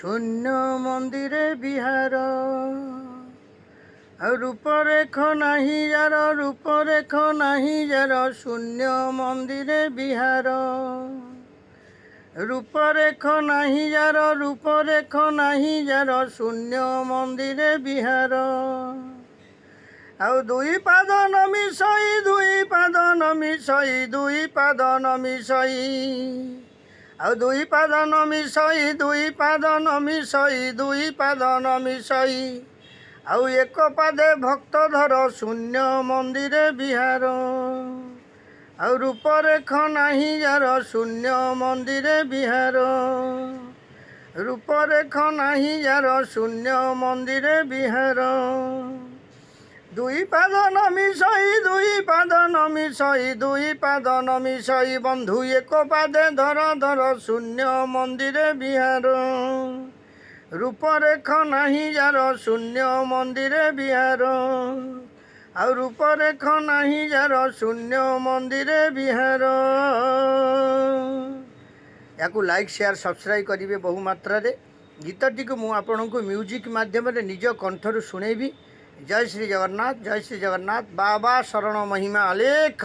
শূন্য মন্দিরে বিহার রূপরেখ নাহি যার রূপরেখ নাহি যার শূন্য মন্দিরে বিহার রূপরেখ নাহি যার রূপরেখ নাহি যার শূন্য মন্দিরে বিহার দুই পাদ নমিষই দুই পাদ নমিষই দুই পাদ নমিষই দুই পাদ নমিষই দুই পাদ নমিষই দুই পাদ নমিষই এক পাদে ভক্ত ধর শূন্য মন্দিরে বিহার রূপরেখ নাহি যার শূন্য মন্দিরে বিহার রূপরেখ নাহি যার শূন্য মন্দিরে বিহার দুই পাদ নমিষই দুই পাদ নমিষই দুই পাদ নমিষই বন্ধু এক পাদে ধর ধর শূন্য মন্দিরে বিহার রূপরেখ নাহি যার শূন্য মন্দিরে বিহার রূপরেখ নাহি যার শূন্য মন্দিরে বিহার। याकू लाइक शेयर सब्सक्राइब करेंगे बहु मात्रा गीतटी को मुझे आपन को म्यूजिक माध्यम निज कंठर शुणेबी। जय श्री जगन्नाथ जय श्री जगन्नाथ। बाबा शरण महिमा अलेख।